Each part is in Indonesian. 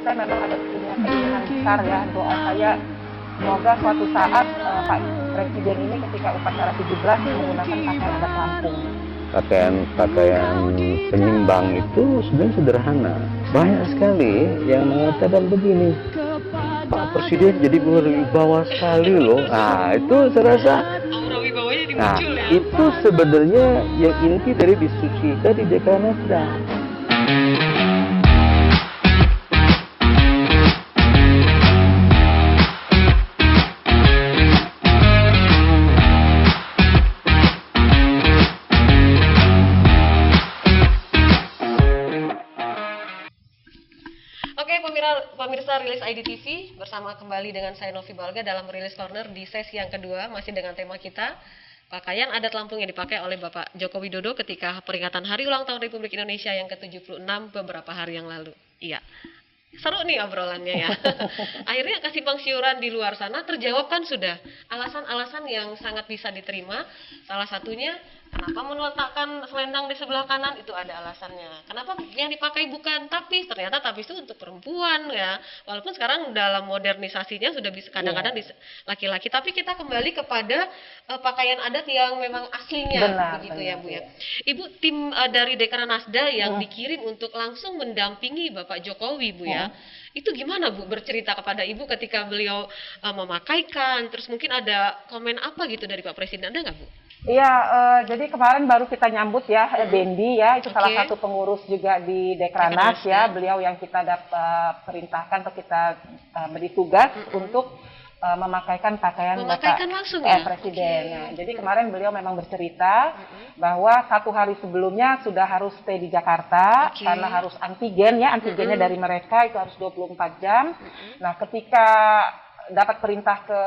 saya memang ada punya keinginan besar ya, doa saya semoga suatu saat Pak Presiden ini ketika upacara 17 menggunakan pakaian adat Lampung. Pakaian penyimbang itu sebenarnya sederhana. Banyak sekali yang mengatakan begini, Pak Presiden jadi berwibawa sekali loh. Nah, itu saya rasa itu sebenarnya yang inti dari diskusi kita di Dekranasda. Oke, pemirsa Rilis ID TV, bersama kembali dengan saya Novi Balga dalam Rilis Corner di sesi yang kedua, masih dengan tema kita pakaian adat Lampung yang dipakai oleh Bapak Joko Widodo ketika peringatan Hari Ulang Tahun Republik Indonesia yang ke-76 beberapa hari yang lalu. Iya, seru nih obrolannya ya. Akhirnya kesimpang siuran di luar sana terjawab kan sudah. Alasan-alasan yang sangat bisa diterima, salah satunya kenapa meletakkan selendang di sebelah kanan, itu ada alasannya. Kenapa yang dipakai bukan tapis? Ternyata tapis itu untuk perempuan ya. Walaupun sekarang dalam modernisasinya sudah bisa kadang-kadang laki-laki. Tapi kita kembali kepada pakaian adat yang memang aslinya. Benar, begitu benar, ya Bu ya. Ibu, tim dari Dekranasda yang dikirim untuk langsung mendampingi Bapak Jokowi Bu ya. Itu gimana Bu bercerita kepada Ibu ketika beliau memakaikan, terus mungkin ada komen apa gitu dari Pak Presiden, ada nggak Bu? Iya, jadi kemarin baru kita nyambut ya, Dendi ya, itu salah satu pengurus juga di Dekranas ya, beliau yang kita dapat perintahkan atau kita beri tugas untuk memakaikan pakaian Bapak langsung ya? Presiden. Nah, jadi kemarin beliau memang bercerita bahwa 1 hari sebelumnya sudah harus stay di Jakarta karena harus antigen ya, antigennya dari mereka itu harus 24 jam. Nah, ketika dapat perintah ke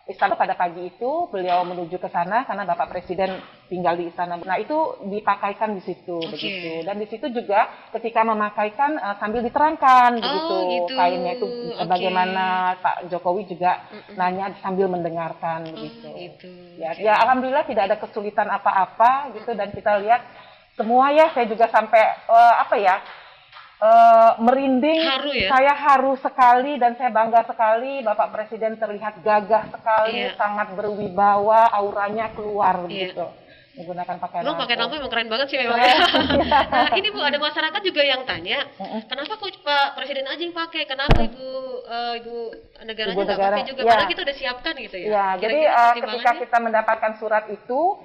Istana pada pagi itu, beliau menuju ke sana karena Bapak Presiden tinggal di istana. Nah, itu dipakaikan di situ begitu. Dan di situ juga ketika memakaikan sambil diterangkan begitu gitu. Kainnya itu bagaimana. Pak Jokowi juga nanya sambil mendengarkan begitu. Ya, alhamdulillah tidak ada kesulitan apa-apa gitu, dan kita lihat semua ya, saya juga sampai merinding, saya haru sekali dan saya bangga sekali. Bapak Presiden terlihat gagah sekali, sangat berwibawa, auranya keluar gitu, menggunakan pakaian Lampung. Pakaian Lampung memang keren banget sih memang. Nah, ini Bu, ada masyarakat juga yang tanya, kenapa kok Pak Presiden aja yang pakai, kenapa Ibu negaranya nggak pakai juga? Padahal kita udah siapkan gitu ya. Ya, jadi ketika kita mendapatkan surat itu,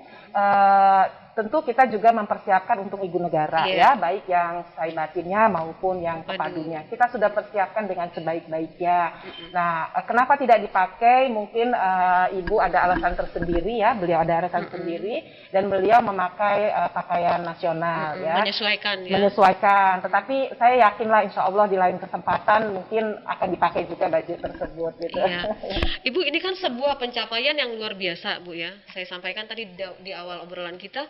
tentu kita juga mempersiapkan untuk ibu negara ya, baik yang sai batinnya maupun yang pepadunya. Kita sudah persiapkan dengan sebaik-baiknya. Nah, kenapa tidak dipakai? Mungkin ibu ada alasan tersendiri ya, beliau ada alasan sendiri, dan beliau memakai pakaian nasional ya. Menyesuaikan. Tetapi saya yakinlah insya Allah di lain kesempatan mungkin akan dipakai juga baju tersebut gitu. Iya. Ibu, ini kan sebuah pencapaian yang luar biasa Bu ya. Saya sampaikan tadi di awal obrolan kita,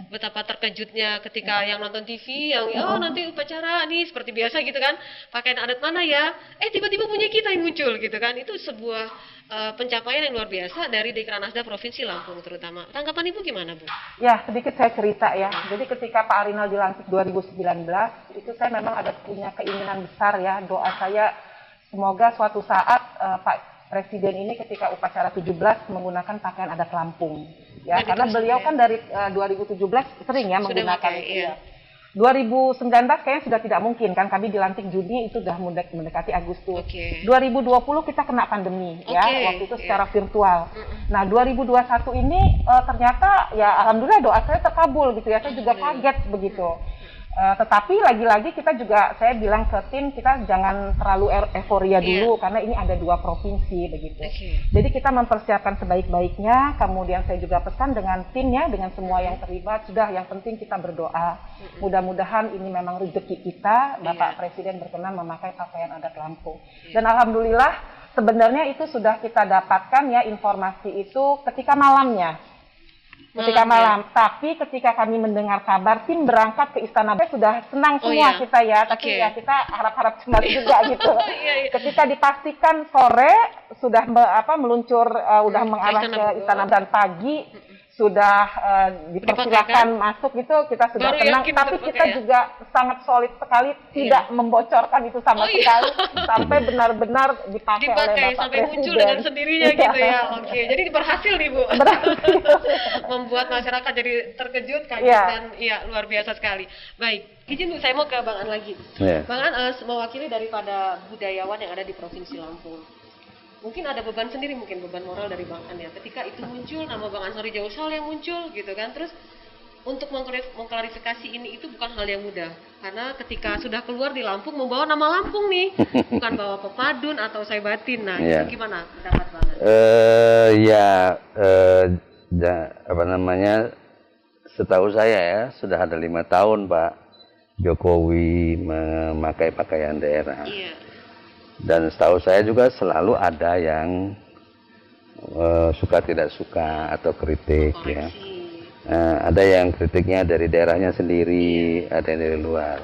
betapa terkejutnya ketika yang nonton TV yang nanti upacara nih seperti biasa gitu kan, pakaian adat mana ya, tiba-tiba punya kita yang muncul gitu kan. Itu sebuah pencapaian yang luar biasa dari Dekranasda Provinsi Lampung terutama. Tanggapan Ibu gimana Bu? Ya, sedikit saya cerita ya. Jadi ketika Pak Arinal dilantik 2019 itu saya memang ada punya keinginan besar ya, doa saya semoga suatu saat Pak Presiden ini ketika upacara 17 menggunakan pakaian adat Lampung. Ya, karena beliau kan dari 2017 sering ya menggunakan itu ya. 2019 kayaknya sudah tidak mungkin kan, kami dilantik Juni, itu sudah mendekati Agustus. 2020 kita kena pandemi ya, waktu itu secara virtual. Nah, 2021 ini ternyata ya alhamdulillah doa saya terkabul gitu ya, saya juga kaget begitu. Tetapi lagi-lagi kita juga, saya bilang ke tim, kita jangan terlalu euforia dulu karena ini ada 2 provinsi begitu. Jadi kita mempersiapkan sebaik-baiknya. Kemudian saya juga pesan dengan timnya, dengan semua yang terlibat, sudah yang penting kita berdoa. Mudah-mudahan ini memang rezeki kita, Bapak Presiden berkenan memakai pakaian adat Lampung. Dan alhamdulillah sebenarnya itu sudah kita dapatkan ya, informasi itu ketika malamnya. Tapi ketika kami mendengar kabar tim berangkat ke Istana sudah senang semua kita ya, tapi ya kita harap-harap cemas juga gitu. Ketika dipastikan sore sudah meluncur, udah mengarah ke Istana dan pagi sudah dipersilakan masuk itu kita sudah Baru tenang, yakin tapi itu kita pakai ya? juga sangat solid sekali tidak membocorkan itu sama Oh, iya. sekali sampai benar-benar dipakai oleh Dipakai Bapak sampai Presiden. muncul dengan sendirinya Iya. gitu ya. Oke, jadi berhasil nih Bu. Berhasil. Membuat masyarakat jadi terkejut, kaget Iya. dan iya luar biasa sekali. Baik, izin Bu, saya mau ke Bang An lagi. Iya. Bang An mewakili daripada budayawan yang ada di Provinsi Lampung. Mungkin ada beban sendiri, mungkin beban moral dari Bang An ya. Ketika itu muncul nama Bang Ansori Jausal yang muncul gitu kan. Terus untuk mengklarifikasi ini itu bukan hal yang mudah. Karena ketika sudah keluar di Lampung membawa nama Lampung nih, bukan bawa pepadun atau saibatin. Nah, Iya. itu gimana pendapat Bang An? Apa namanya, setahu saya ya sudah ada 5 tahun Pak Jokowi memakai pakaian daerah. Iya. Dan setahu saya juga selalu ada yang suka tidak suka atau kritik ya. Ada yang kritiknya dari daerahnya sendiri, ada yang dari luar.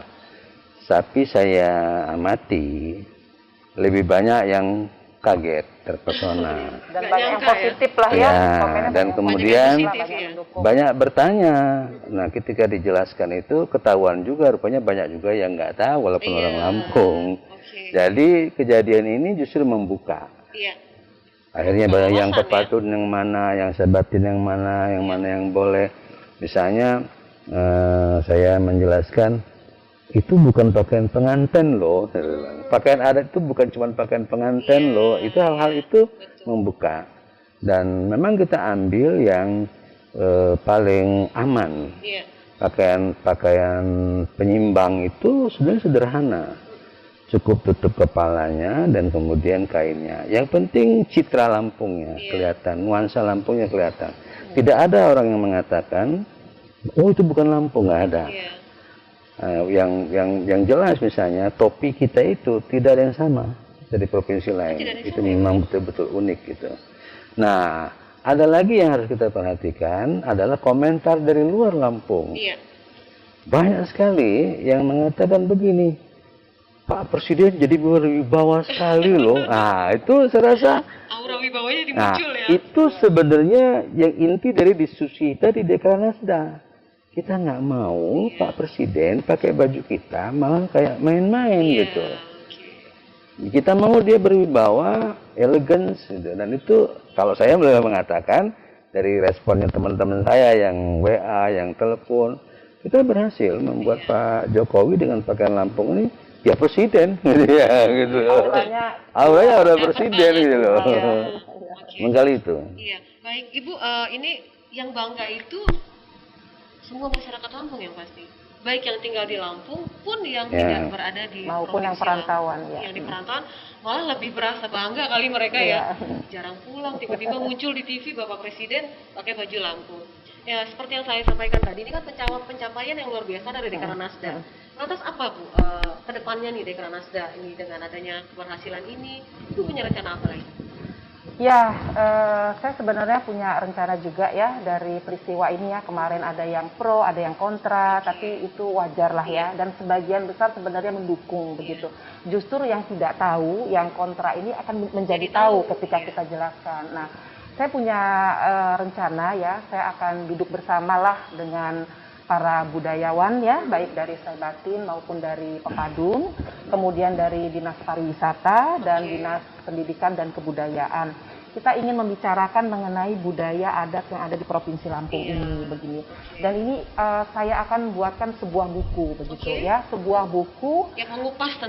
Tapi saya amati lebih banyak yang kaget, terpesona. Dan Nggak banyak yang nyangka ya? positif lah ya. Ya, Komennya dan banyak kemudian positif, Banyak banyak ya. mendukung. banyak bertanya. Nah, ketika dijelaskan itu ketahuan juga rupanya banyak juga yang nggak tahu walaupun Iya. orang Lampung. Oke. Jadi kejadian ini justru membuka. Iya. Akhirnya banyak yang Wawasan, pepadun yang mana, yang saibatin yang mana yang boleh. Misalnya saya menjelaskan itu bukan pakaian pengantin loh. Pakaian adat itu bukan cuma pakaian pengantin loh. Itu hal-hal itu membuka. Dan memang kita ambil yang paling aman. Iya. Pakaian penyimbang itu sebenarnya sederhana. Cukup tutup kepalanya dan kemudian kainnya. Yang penting citra Lampungnya kelihatan, nuansa Lampungnya kelihatan. Tidak ada orang yang mengatakan, oh itu bukan Lampung, nggak ada. Iya. Yang jelas misalnya topi kita itu tidak ada yang sama dari provinsi lain. Tidak ada yang Itu sama, memang betul-betul unik gitu. Nah, ada lagi yang harus kita perhatikan adalah komentar dari luar Lampung. Iya. Banyak sekali yang mengatakan begini, Pak Presiden jadi berwibawa sekali loh. Nah, itu saya rasa, Aura wibawanya nah, dimuncul ya. itu sebenarnya yang inti dari diskusi kita di Dekranasda. Kita nggak mau Pak Presiden pakai baju kita malah kayak main-main gitu. Oke. Kita mau dia berwibawa, elegance gitu. Dan itu kalau saya boleh mengatakan dari responnya teman-teman saya yang WA, yang telepon, kita berhasil membuat Pak Jokowi dengan pakaian Lampung ini ya presiden gitu ya gitu. Auranya udah presiden gitu loh. Oke. Menggali itu. Iya. Baik, Ibu, ini yang bangga itu semua masyarakat Lampung yang pasti. Baik yang tinggal di Lampung pun yang Ya. tidak berada di Maupun yang provinsi perantauan, Lampung. ya. Yang di perantauan malah lebih berasa bangga kali mereka Iya. ya. Jarang pulang, tiba-tiba muncul di TV Bapak Presiden pakai baju Lampung. Ya, seperti yang saya sampaikan tadi, ini kan pencapaian yang luar biasa dari Dekranasda. Lantas apa Bu, kedepannya nih Dekranasda ini dengan adanya keberhasilan ini, itu punya rencana apa lagi? Ya, saya sebenarnya punya rencana juga ya dari peristiwa ini ya. Kemarin ada yang pro, ada yang kontra, tapi itu wajar lah ya. Dan sebagian besar sebenarnya mendukung begitu. Justru yang tidak tahu, yang kontra ini akan menjadi tahu ketika kita jelaskan. Nah, saya punya rencana ya, saya akan duduk bersamalah dengan para budayawan ya, baik dari Saibatin maupun dari Pepadun, kemudian dari Dinas Pariwisata dan Dinas Pendidikan dan Kebudayaan. Kita ingin membicarakan mengenai budaya adat yang ada di Provinsi Lampung ini begini. Dan ini saya akan buatkan sebuah buku begitu ya, sebuah buku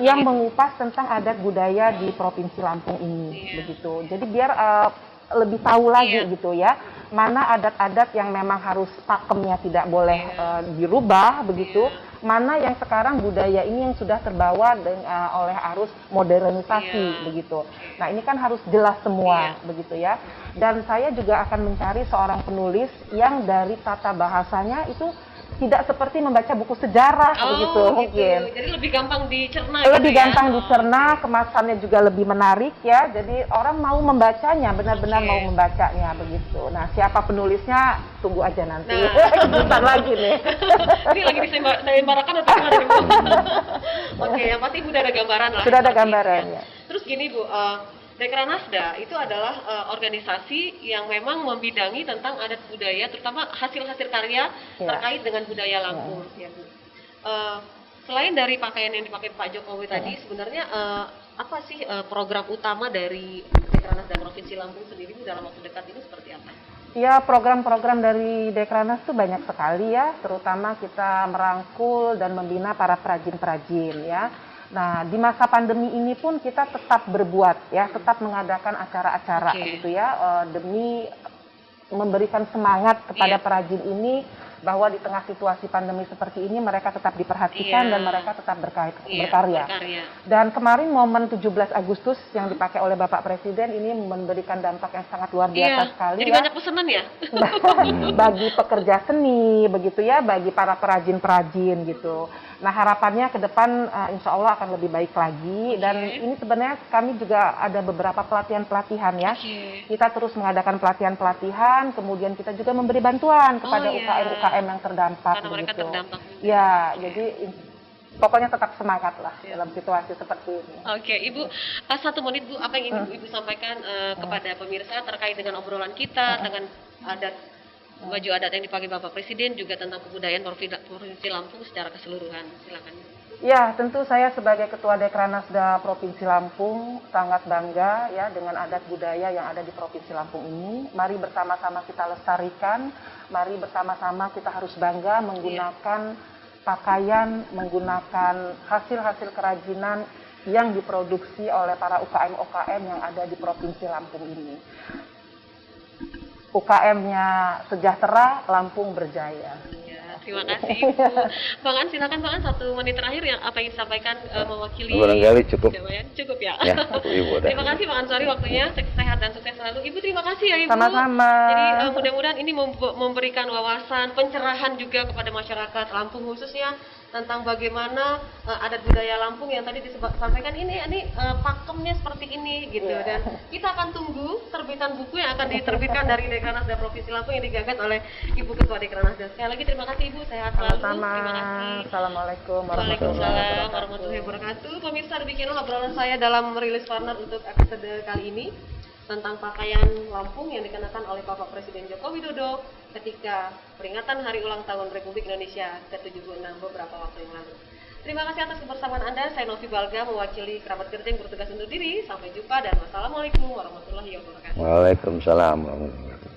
yang mengupas tentang adat budaya di Provinsi Lampung ini begitu. Jadi biar lebih tahu lagi gitu ya, mana adat-adat yang memang harus pakemnya tidak boleh dirubah begitu, mana yang sekarang budaya ini yang sudah terbawa oleh arus modernisasi begitu. Nah ini kan harus jelas semua begitu ya. Dan saya juga akan mencari seorang penulis yang dari tata bahasanya itu tidak seperti membaca buku sejarah begitu mungkin. Jadi lebih gampang dicerna. Lebih gampang dicerna, kemasannya juga lebih menarik ya. Jadi orang mau membacanya, benar-benar mau membacanya begitu. Nah, siapa penulisnya tunggu aja nanti. Sebentar lagi nih. Ini lagi disembarakan atau gimana nih, Bu? Oke, yang pasti udah ada gambaran lah. Sudah ada gambarannya. Terus gini Bu, Dekranasda itu adalah organisasi yang memang membidangi tentang adat budaya, terutama hasil-hasil karya terkait dengan budaya Lampung. Ya, Bu. Selain dari pakaian yang dipakai Pak Jokowi tadi, sebenarnya apa sih program utama dari Dekranasda Provinsi Lampung sendiri, Bu, dalam waktu dekat ini seperti apa? Ya, program-program dari Dekranas itu banyak sekali ya, terutama kita merangkul dan membina para perajin-perajin ya. Nah, di masa pandemi ini pun kita tetap berbuat ya, tetap mengadakan acara-acara gitu ya, demi memberikan semangat kepada perajin ini bahwa di tengah situasi pandemi seperti ini mereka tetap diperhatikan dan mereka tetap berkarya. Dan kemarin momen 17 Agustus yang dipakai oleh Bapak Presiden ini memberikan dampak yang sangat luar biasa sekali. Jadi banyak pesanan ya? Bagi pekerja seni begitu ya, bagi para perajin-perajin gitu. Nah, harapannya ke depan insya Allah akan lebih baik lagi. Dan ini sebenarnya kami juga ada beberapa pelatihan-pelatihan ya. Kita terus mengadakan pelatihan-pelatihan, kemudian kita juga memberi bantuan kepada UKM-UKM yang terdampak. Karena mereka terdampak. Ya, jadi pokoknya tetap semangat lah dalam situasi seperti ini. Oke, Ibu, 1 menit Bu, apa yang ingin Ibu sampaikan kepada pemirsa terkait dengan obrolan kita, dengan adat baju adat yang dipakai Bapak Presiden, juga tentang kebudayaan Provinsi Lampung secara keseluruhan. Silakan. Ya, tentu saya sebagai Ketua Dekranasda Provinsi Lampung sangat bangga ya dengan adat budaya yang ada di Provinsi Lampung ini. Mari bersama-sama kita lestarikan, mari bersama-sama kita harus bangga menggunakan pakaian, menggunakan hasil-hasil kerajinan yang diproduksi oleh para UKM-UKM yang ada di Provinsi Lampung ini. UKM-nya sejahtera, Lampung berjaya. Ya, terima kasih Ibu. Bang An, silakan Bang An, 1 menit terakhir yang apa yang disampaikan mewakili. Barangkali cukup. Cukup ya. Ya, Ibu. Terima kasih Bang Ansori waktunya, sehat dan sukses selalu. Ibu terima kasih ya Ibu. Sama-sama. Jadi mudah-mudahan ini memberikan wawasan, pencerahan juga kepada masyarakat Lampung khususnya tentang bagaimana adat budaya Lampung yang tadi disampaikan ini pakemnya seperti ini gitu. Dan kita akan tunggu terbitan buku yang akan diterbitkan dari Dekranasda Provinsi Lampung yang digagas oleh Ibu Ketua Dekranasda. Sekali lagi terima kasih Ibu, sehat selalu. Sama-sama. Terima kasih. Assalamualaikum Waalaikumsalam warahmatullahi wabarakatuh. Pemirsa, demikianlah obrolan saya dalam Rilis Corner untuk episode kali ini tentang pakaian Lampung yang dikenakan oleh Bapak Presiden Joko Widodo ketika peringatan Hari Ulang Tahun Republik Indonesia ke-76 beberapa waktu yang lalu. Terima kasih atas kebersamaan Anda. Saya Novi Balga mewakili kerabat kerja yang bertugas undur diri. Sampai jumpa dan wassalamualaikum warahmatullahi wabarakatuh. Waalaikumsalam warahmatullahi wabarakatuh.